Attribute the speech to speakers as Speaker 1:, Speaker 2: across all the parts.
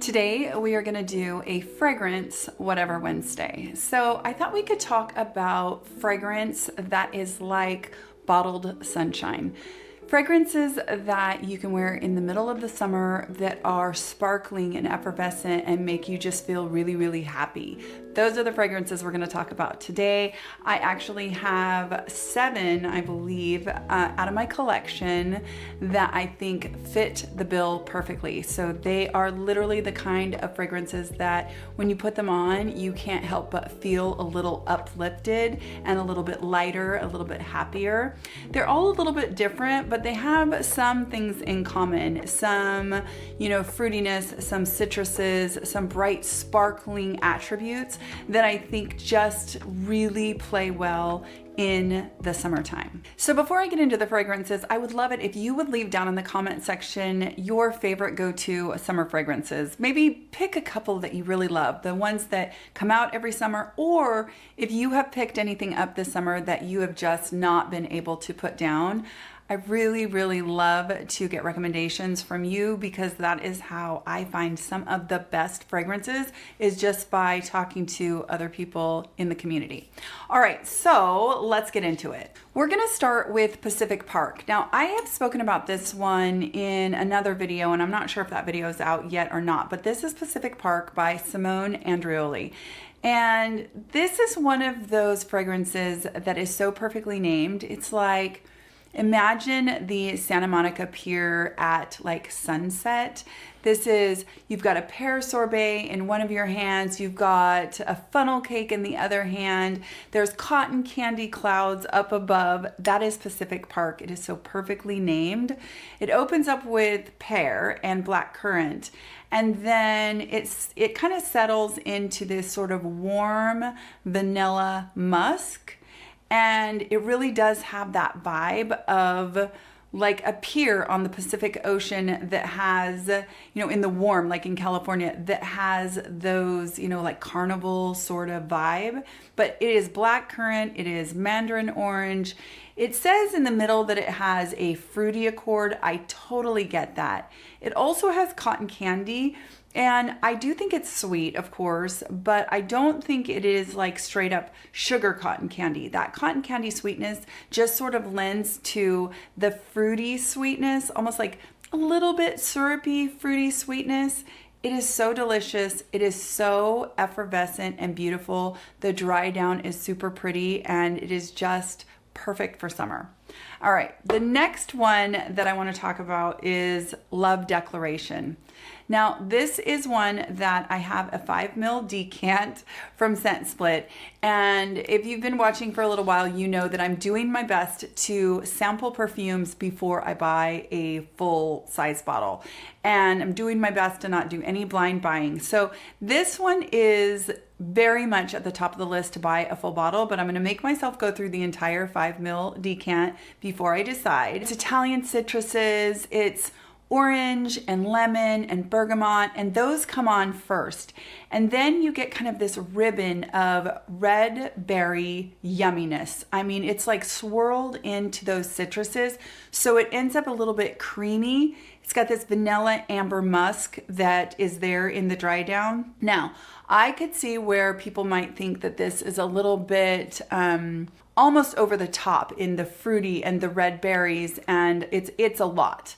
Speaker 1: Today we are going to do a fragrance whatever Wednesday. So I thought we could talk about fragrance that is like bottled sunshine. Fragrances that you can wear in the middle of the summer that are sparkling and effervescent and make you just feel really, really happy. Those are the fragrances we're going to talk about today. I actually have 7, I believe, out of my collection that I think fit the bill perfectly. So they are literally the kind of fragrances that when you put them on, you can't help but feel a little uplifted and a little bit lighter, a little bit happier. They're all a little bit different, but they have some things in common. Some, fruitiness, some citruses, some bright, sparkling attributes that I think just really play well in the summertime. So before I get into the fragrances, I would love it if you would leave down in the comment section your favorite go-to summer fragrances. Maybe pick a couple that you really love, the ones that come out every summer, or if you have picked anything up this summer that you have just not been able to put down. I really, really love to get recommendations from you because that is how I find some of the best fragrances, is just by talking to other people in the community. All right, so let's get into it. We're gonna start with Pacific Park. Now, I have spoken about this one in another video, and I'm not sure if that video is out yet or not, but this is Pacific Park by Simone Andreoli. And this is one of those fragrances that is so perfectly named. It's like, imagine the Santa Monica Pier at like sunset. This is, you've got a pear sorbet in one of your hands, you've got a funnel cake in the other hand, there's cotton candy clouds up above. That is Pacific Park. It is so perfectly named. It opens up with pear and black currant, and then it kind of settles into this sort of warm vanilla musk. And it really does have that vibe of like a pier on the Pacific Ocean that has, in the warm, like in California, that has those, like carnival sort of vibe. But it is black currant, it is mandarin orange. It says in the middle that it has a fruity accord. I totally get that. It also has cotton candy. And I do think it's sweet, of course, but I don't think it is like straight up sugar cotton candy. That cotton candy sweetness just sort of lends to the fruity sweetness, almost like a little bit syrupy, fruity sweetness. It is so delicious. It is so effervescent and beautiful. The dry down is super pretty, and it is just perfect for summer. All right, the next one that I want to talk about is Love Declaration. Now, this is one that I have a 5 ml decant from ScentSplit. And if you've been watching for a little while, you know that I'm doing my best to sample perfumes before I buy a full size bottle. And I'm doing my best to not do any blind buying. So this one is very much at the top of the list to buy a full bottle, but I'm gonna make myself go through the entire 5 ml decant before I decide. It's Italian citruses, it's orange and lemon and bergamot, and those come on first. And then you get kind of this ribbon of red berry yumminess. I mean, it's like swirled into those citruses, so it ends up a little bit creamy. It's got this vanilla amber musk that is there in the dry down. Now, I could see where people might think that this is a little bit almost over the top in the fruity and the red berries, and it's a lot.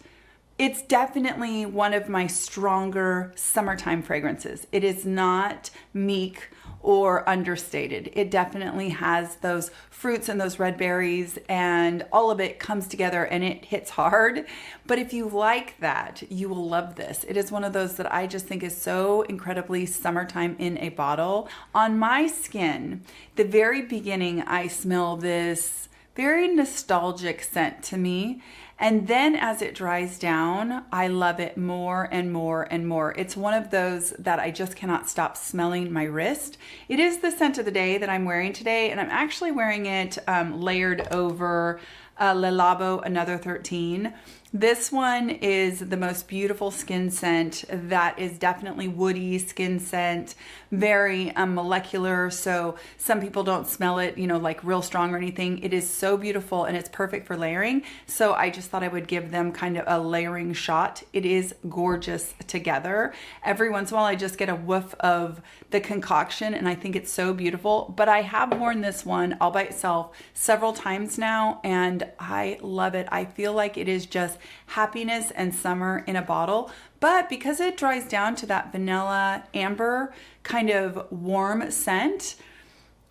Speaker 1: It's definitely one of my stronger summertime fragrances. It is not meek or understated. It definitely has those fruits and those red berries, and all of it comes together and it hits hard. But if you like that, you will love this. It is one of those that I just think is so incredibly summertime in a bottle. On my skin, the very beginning, I smell this very nostalgic scent to me. And then as it dries down, I love it more and more and more. It's one of those that I just cannot stop smelling my wrist. It is the scent of the day that I'm wearing today, and I'm actually wearing it layered over Le Labo Another 13. This one is the most beautiful skin scent that is definitely woody skin scent, very molecular. So some people don't smell it, you know, like real strong or anything. It is so beautiful and it's perfect for layering. So I just thought I would give them kind of a layering shot. It is gorgeous together. Every once in a while I just get a whiff of the concoction and I think it's so beautiful. But I have worn this one all by itself several times now and I love it. I feel like it is just happiness and summer in a bottle, but because it dries down to that vanilla amber kind of warm scent,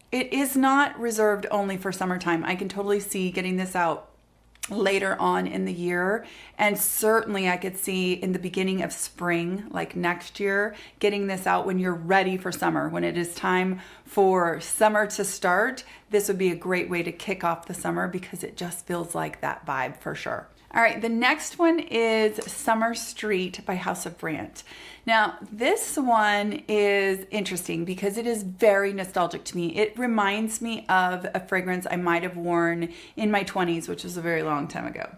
Speaker 1: it is not reserved only for summertime. I can totally see getting this out later on in the year, and certainly I could see in the beginning of spring, like next year, getting this out when you're ready for summer, when it is time for summer to start. This would be a great way to kick off the summer because it just feels like that vibe for sure. All right, the next one is Summer Street by House of Brandt. Now, this one is interesting because it is very nostalgic to me. It reminds me of a fragrance I might have worn in my 20s, which was a very long time ago.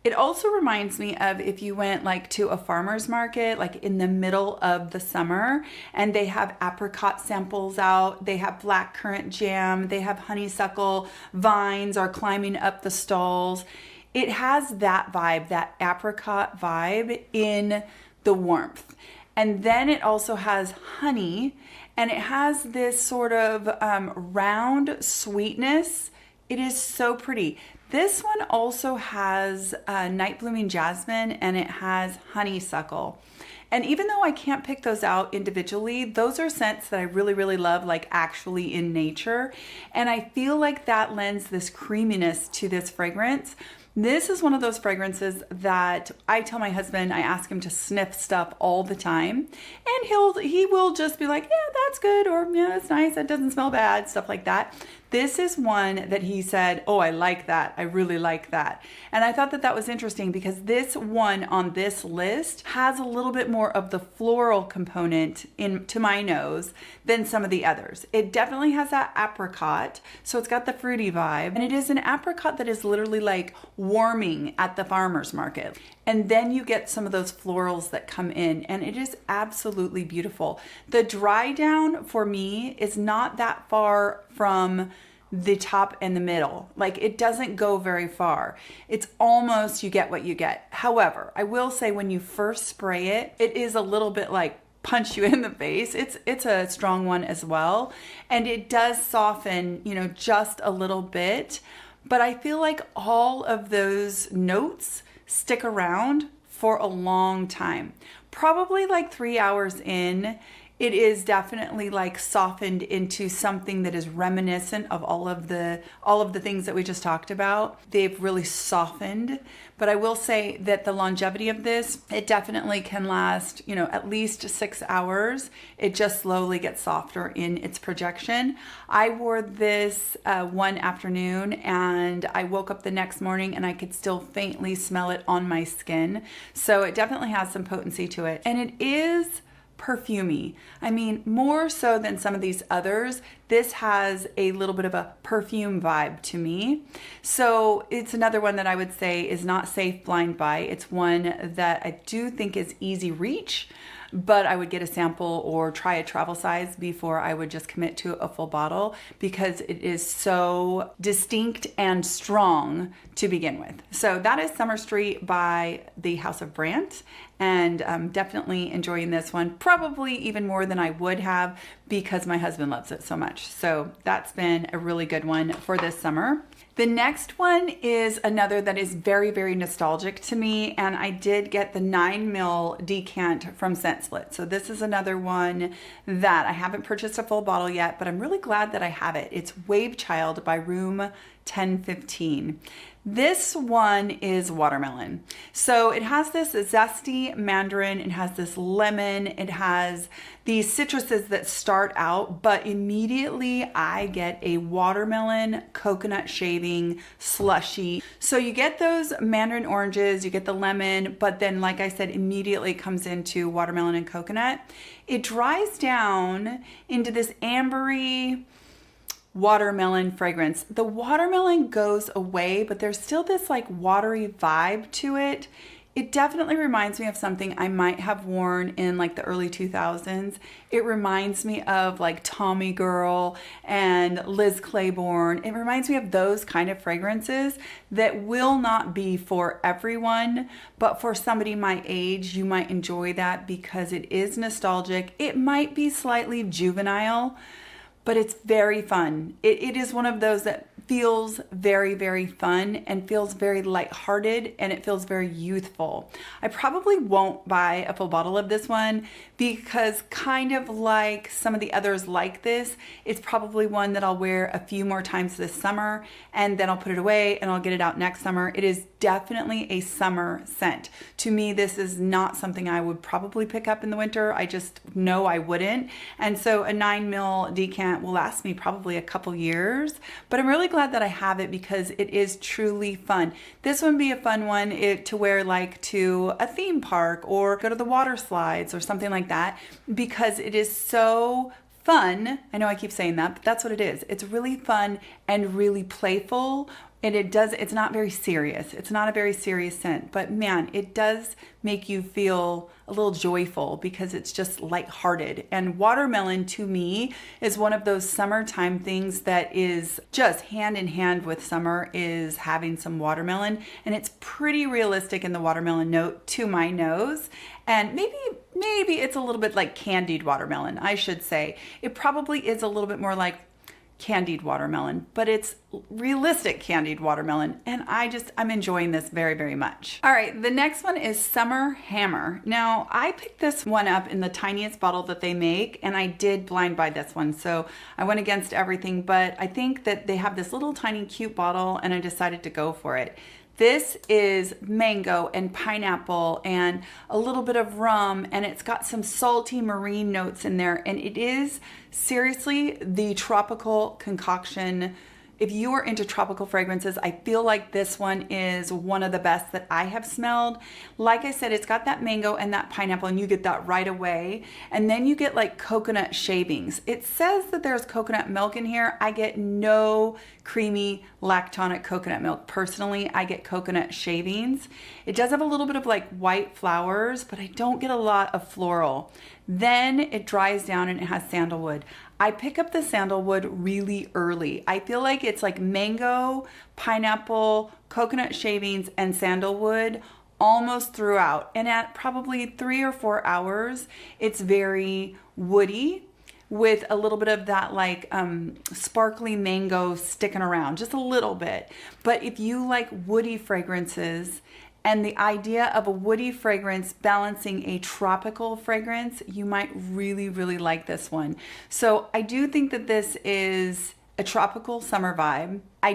Speaker 1: It also reminds me of if you went like to a farmer's market, like in the middle of the summer, and they have apricot samples out, they have blackcurrant jam, they have honeysuckle vines are climbing up the stalls. It has that vibe, that apricot vibe in the warmth. And then it also has honey and it has this sort of round sweetness. It is so pretty. This one also has night blooming jasmine and it has honeysuckle. And even though I can't pick those out individually, those are scents that I really, really love, like actually in nature. And I feel like that lends this creaminess to this fragrance. This is one of those fragrances that I tell my husband, I ask him to sniff stuff all the time, and he will just be like, yeah, that's good, or yeah, it's nice, that doesn't smell bad, stuff like that. This is one that he said, oh, I like that. I really like that. And I thought that that was interesting because this one on this list has a little bit more of the floral component to my nose than some of the others. It definitely has that apricot, so it's got the fruity vibe, and it is an apricot that is literally like warming at the farmer's market. And then you get some of those florals that come in, and it is absolutely beautiful. The dry down for me is not that far from the top and the middle. Like it doesn't go very far. It's almost you get what you get. However, I will say when you first spray it, it is a little bit like punch you in the face. It's a strong one as well. And it does soften, you know, just a little bit. But I feel like all of those notes stick around for a long time. Probably like 3 hours in, it is definitely like softened into something that is reminiscent of all of the things that we just talked about. They've really softened, but I will say that the longevity of this, it definitely can last, you know, at least 6 hours. It just slowly gets softer in its projection. I wore this one afternoon and I woke up the next morning and I could still faintly smell it on my skin. So it definitely has some potency to it. And it is perfumey. I mean, more so than some of these others, this has a little bit of a perfume vibe to me. So it's another one that I would say is not safe blind buy. It's one that I do think is easy reach, but I would get a sample or try a travel size before I would just commit to a full bottle because it is so distinct and strong to begin with. So that is Summer Street by the House of Brandt, and I'm definitely enjoying this one, probably even more than I would have because my husband loves it so much. So that's been a really good one for this summer. The next one is another that is very, very nostalgic to me, and I did get the 9ml decant from ScentSplit. So this is another one that I haven't purchased a full bottle yet, but I'm really glad that I have it. It's Wavechild by Room 1015. This one is watermelon. So it has this zesty mandarin, it has this lemon, it has these citruses that start out, but immediately I get a watermelon coconut shaving slushy. So you get those mandarin oranges, you get the lemon, but then like I said, immediately comes into watermelon and coconut. It dries down into this ambery, watermelon fragrance. The watermelon goes away, but there's still this like watery vibe to it. It definitely reminds me of something I might have worn in like the early 2000s. It reminds me of like Tommy Girl and Liz Claiborne. It reminds me of those kind of fragrances that will not be for everyone, but for somebody my age, you might enjoy that because it is nostalgic. It might be slightly juvenile, but it's very fun. It is one of those that feels very, very fun and feels very lighthearted, and it feels very youthful. I probably won't buy a full bottle of this one because, kind of like some of the others like this, it's probably one that I'll wear a few more times this summer, and then I'll put it away and I'll get it out next summer. It is definitely a summer scent. To me, this is not something I would probably pick up in the winter. I just know I wouldn't. And so a 9 ml decant will last me probably a couple years, but I'm really glad that I have it because it is truly fun. This would be a fun one to wear like to a theme park or go to the water slides or something like that, because it is so fun. I know I keep saying that, but that's what it is. It's really fun and really playful. And it's not very serious. It's not a very serious scent, but man, it does make you feel a little joyful because it's just lighthearted. And watermelon to me is one of those summertime things that is just hand in hand with summer, is having some watermelon. And it's pretty realistic in the watermelon note to my nose. And maybe it's a little bit like candied watermelon, I should say. It probably is a little bit more like candied watermelon, but it's realistic candied watermelon, and I'm enjoying this very, very much. All right, the next one is Summer Hammer. Now, I picked this one up in the tiniest bottle that they make, and I did blind buy this one, so I went against everything, but I think that they have this little tiny cute bottle, and I decided to go for it. This is mango and pineapple and a little bit of rum, and it's got some salty marine notes in there, and it is seriously the tropical concoction. If you are into tropical fragrances, I feel like this one is one of the best that I have smelled. Like I said, it's got that mango and that pineapple, and you get that right away. And then you get like coconut shavings. It says that there's coconut milk in here. I get no creamy lactonic coconut milk. Personally, I get coconut shavings. It does have a little bit of like white flowers, but I don't get a lot of floral. Then it dries down and it has sandalwood. I pick up the sandalwood really early. I feel like it's like mango, pineapple, coconut shavings, and sandalwood almost throughout. And at probably 3 or 4 hours, it's very woody with a little bit of that like sparkly mango sticking around, just a little bit. But if you like woody fragrances, and the idea of a woody fragrance balancing a tropical fragrance, you might really, really like this one. So I do think that this is a tropical summer vibe. I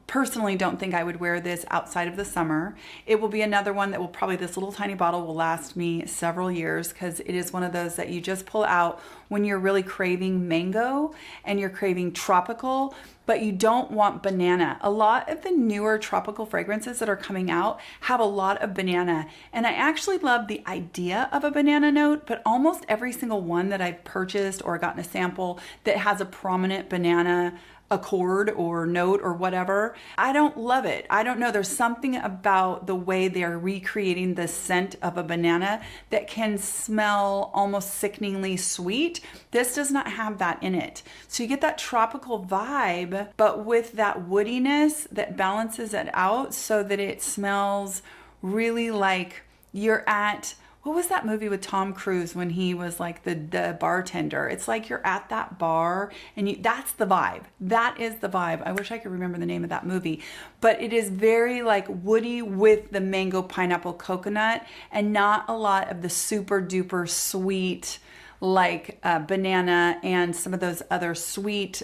Speaker 1: personally don't think I would wear this outside of the summer. It will be another one that will probably, this little tiny bottle will last me several years, because it is one of those that you just pull out when you're really craving mango and you're craving tropical, but you don't want banana. A lot of the newer tropical fragrances that are coming out have a lot of banana, and I actually love the idea of a banana note, but almost every single one that I've purchased or gotten a sample that has a prominent banana accord or note or whatever, I don't love it. I don't know. There's something about the way they're recreating the scent of a banana that can smell almost sickeningly sweet. This does not have that in it. So you get that tropical vibe, but with that woodiness that balances it out so that it smells really like you're at, what was that movie with Tom Cruise when he was like the bartender? It's like you're at that bar and that's the vibe. That is the vibe. I wish I could remember the name of that movie. But it is very like woody with the mango, pineapple, coconut, and not a lot of the super duper sweet like banana and some of those other sweet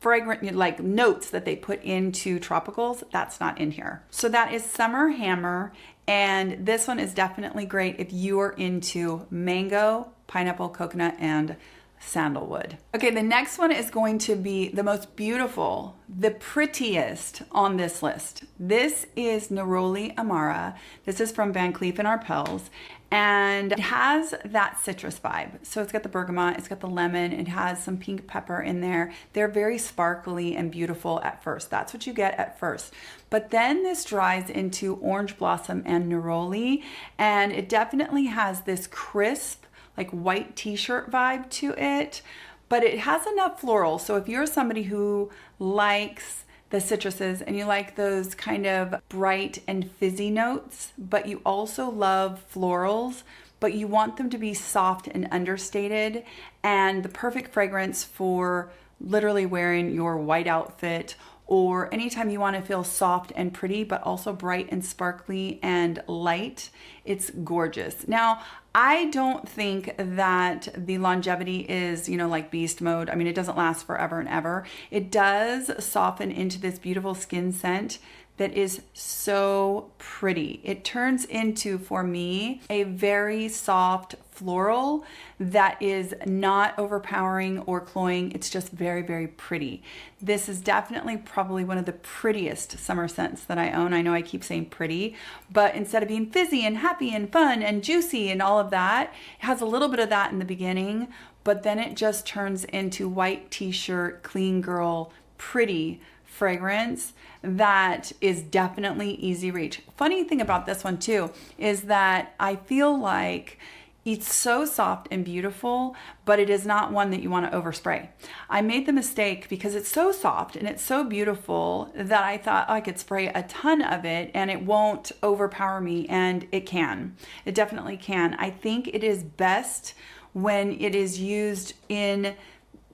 Speaker 1: fragrant like notes that they put into tropicals. That's not in here. So that is Summer Hammer. And this one is definitely great if you are into mango, pineapple, coconut, and sandalwood. Okay, the next one is going to be the most beautiful, the prettiest on this list. This is Neroli Amara. This is from VanCleef and Arpels. and it has that citrus vibe. So it's got the bergamot, it's got the lemon, it has some pink pepper in there. They're very sparkly and beautiful at first. That's what you get at first. But then this dries into orange blossom and neroli, and it definitely has this crisp, like white t-shirt vibe to it, but it has enough floral. So if you're somebody who likes the citruses and you like those kind of bright and fizzy notes, but you also love florals, but you want them to be soft and understated, and the perfect fragrance for literally wearing your white outfit, or anytime you want to feel soft and pretty, but also bright and sparkly and light, it's gorgeous. Now, I don't think that the longevity is, you know, like beast mode. I mean, it doesn't last forever and ever. It does soften into this beautiful skin scent that is so pretty. It turns into, for me, a very soft floral that is not overpowering or cloying. It's just very, very pretty. This is definitely probably one of the prettiest summer scents that I own. I know I keep saying pretty, but instead of being fizzy and happy and fun and juicy and all of that, it has a little bit of that in the beginning, but then it just turns into white t-shirt, clean girl, pretty fragrance that is definitely easy reach. Funny thing about this one too is that I feel like it's so soft and beautiful, but it is not one that you want to overspray. I made the mistake because it's so soft and it's so beautiful that I thought, oh, I could spray a ton of it and it won't overpower me, and it can. It definitely can. I think it is best when it is used in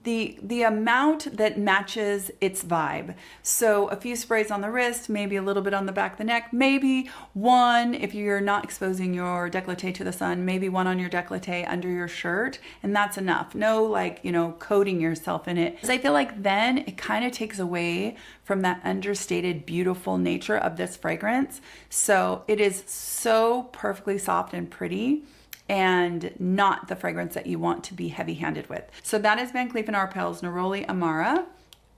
Speaker 1: the amount that matches its vibe. So a few sprays on the wrist, maybe a little bit on the back of the neck, maybe one if you're not exposing your décolleté to the sun, maybe one on your décolleté under your shirt, and that's enough. No, like, you know, coating yourself in it. Because I feel like then it kind of takes away from that understated, beautiful nature of this fragrance. So it is so perfectly soft and pretty, and not the fragrance that you want to be heavy-handed with. So that is VanCleef and Arpels Neroli Amara,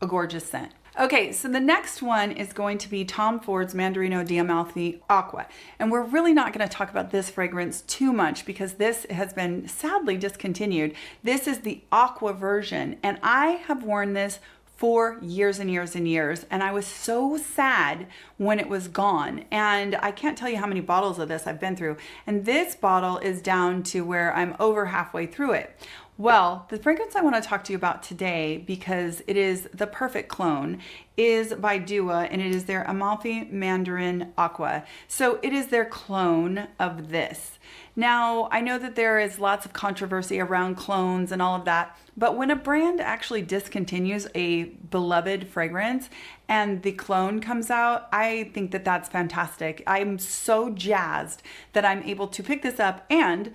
Speaker 1: a gorgeous scent. Okay, so the next one is going to be Tom Ford's Mandarino di Amalfi Aqua. And we're really not going to talk about this fragrance too much because this has been sadly discontinued. This is the Aqua version, and I have worn this for years and years and years, and I was so sad when it was gone. And I can't tell you how many bottles of this I've been through, and this bottle is down to where I'm over halfway through it. Well, the fragrance I want to talk to you about today, because it is the perfect clone, is by Dua, and it is their Amalfi Mandarin Aqua. So it is their clone of this. Now, I know that there is lots of controversy around clones and all of that, but when a brand actually discontinues a beloved fragrance and the clone comes out, I think that that's fantastic. I'm so jazzed that I'm able to pick this up, and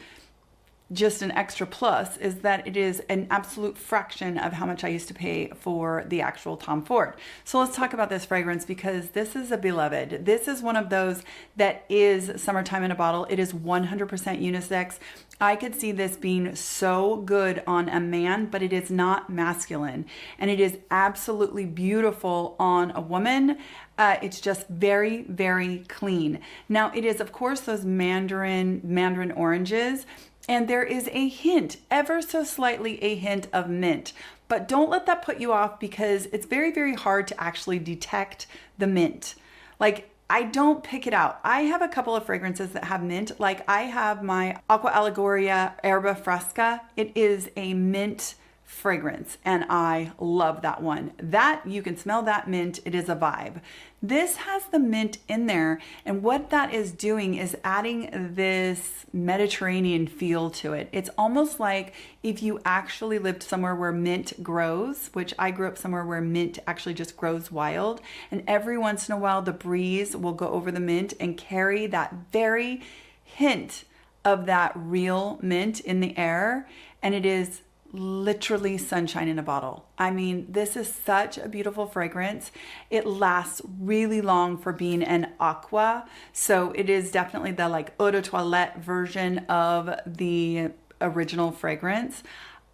Speaker 1: just an extra plus is that it is an absolute fraction of how much I used to pay for the actual Tom Ford. So let's talk about this fragrance, because this is a beloved. This is one of those that is summertime in a bottle. It is 100% unisex. I could see this being so good on a man, but it is not masculine. And it is absolutely beautiful on a woman. It's just very, very clean. Now, it is, of course, those mandarin oranges. And there is a hint, ever so slightly a hint of mint. But don't let that put you off, because it's very, very hard to actually detect the mint. Like, I don't pick it out. I have a couple of fragrances that have mint. Like, I have my Acqua Allegoria Erba Fresca. It is a mint fragrance, and I love that one. That, you can smell that mint. It is a vibe. This has the mint in there, and what that is doing is adding this Mediterranean feel to it. It's almost like if you actually lived somewhere where mint grows, which I grew up somewhere where mint actually just grows wild, and every once in a while the breeze will go over the mint and carry that very hint of that real mint in the air, and it is literally sunshine in a bottle. I mean, this is such a beautiful fragrance. It lasts really long for being an aqua. So it is definitely the like eau de toilette version of the original fragrance.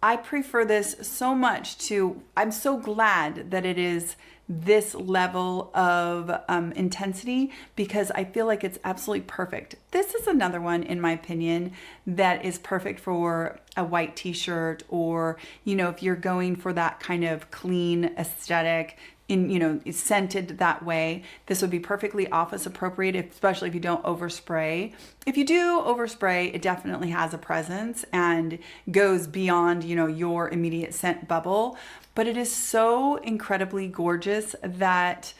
Speaker 1: I prefer this so much to, I'm so glad that it is this level of intensity because I feel like it's absolutely perfect. This is another one, in my opinion, that is perfect for a white t-shirt, or, you know, if you're going for that kind of clean aesthetic, in, you know, scented that way, this would be perfectly office appropriate, especially if you don't overspray. If you do overspray, it definitely has a presence and goes beyond, you know, your immediate scent bubble. But it is so incredibly gorgeous that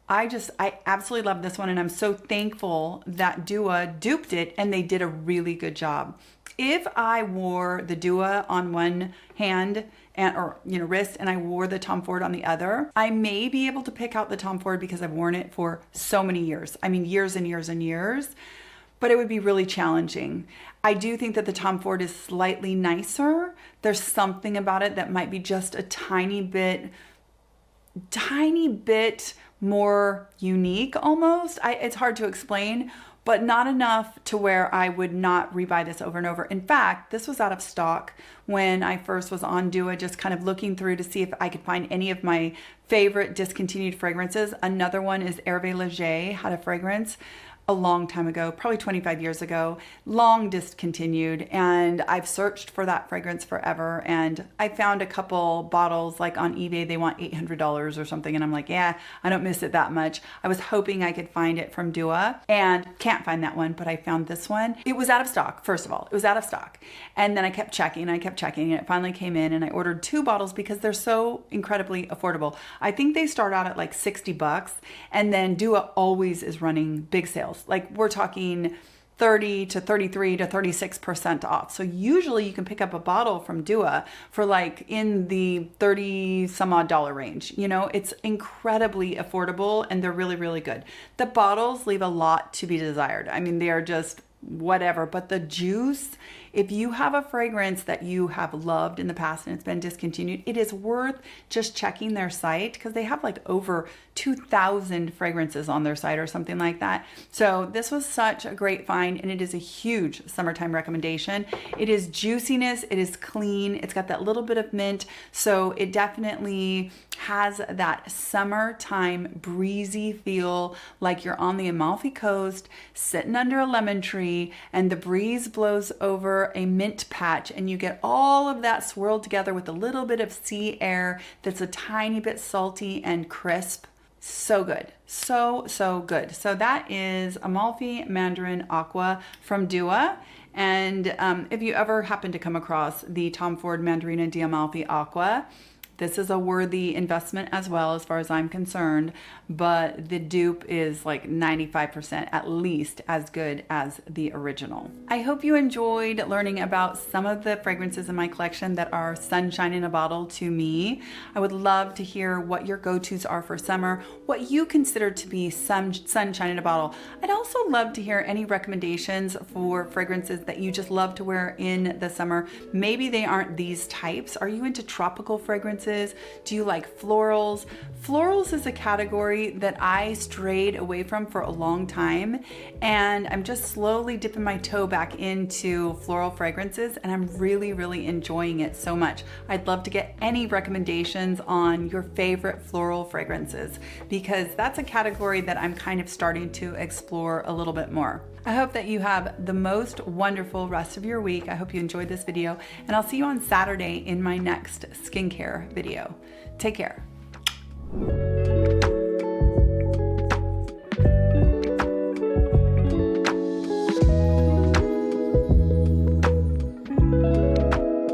Speaker 1: I absolutely love this one, and I'm so thankful that Dua duped it and they did a really good job. If I wore the Dua on one hand or wrist, and I wore the Tom Ford on the other, I may be able to pick out the Tom Ford because I've worn it for so many years. I mean, years and years and years, but it would be really challenging. I do think that the Tom Ford is slightly nicer. There's something about it that might be just a tiny bit more unique almost. It's hard to explain, but not enough to where I would not rebuy this over and over. In fact, this was out of stock when I first was on Dua, just kind of looking through to see if I could find any of my favorite discontinued fragrances. Another one is Hervé Leger had a fragrance a long time ago, probably 25 years ago, long discontinued, and I've searched for that fragrance forever, and I found a couple bottles like on eBay. They want $800 or something, and I'm like, yeah, I don't miss it that much. I was hoping I could find it from Dua and can't find that one, but I found this one. It was out of stock. First of all, it was out of stock, and then I kept checking and it finally came in, and I ordered 2 bottles because they're so incredibly affordable. I think they start out at like $60, and then Dua always is running big sales. Like, we're talking 30 to 33 to 36% off. So usually you can pick up a bottle from Dua for like in the 30 some odd dollar range. You know, it's incredibly affordable, and they're really, really good. The bottles leave a lot to be desired. I mean, they are just whatever, but the juice, if you have a fragrance that you have loved in the past and it's been discontinued, it is worth just checking their site, because they have like over 2,000 fragrances on their site or something like that. So this was such a great find, and it is a huge summertime recommendation. It is juiciness, it is clean, it's got that little bit of mint, so it definitely has that summertime breezy feel, like you're on the Amalfi Coast sitting under a lemon tree and the breeze blows over a mint patch, and you get all of that swirled together with a little bit of sea air that's a tiny bit salty and crisp. So good. So good. So that is Amalfi Mandarin Aqua from Dua. And if you ever happen to come across the Tom Ford Mandarina di Amalfi Aqua, this is a worthy investment as well, as far as I'm concerned, but the dupe is like 95% at least as good as the original. I hope you enjoyed learning about some of the fragrances in my collection that are sunshine in a bottle to me. I would love to hear what your go-tos are for summer, what you consider to be some sunshine in a bottle. I'd also love to hear any recommendations for fragrances that you just love to wear in the summer. Maybe they aren't these types. Are you into tropical fragrances? Do you like florals? Florals is a category that I strayed away from for a long time, and I'm just slowly dipping my toe back into floral fragrances, and I'm really, really enjoying it so much. I'd love to get any recommendations on your favorite floral fragrances, because that's a category that I'm kind of starting to explore a little bit more. I hope that you have the most wonderful rest of your week. I hope you enjoyed this video, and I'll see you on Saturday in my next skincare video. Take care.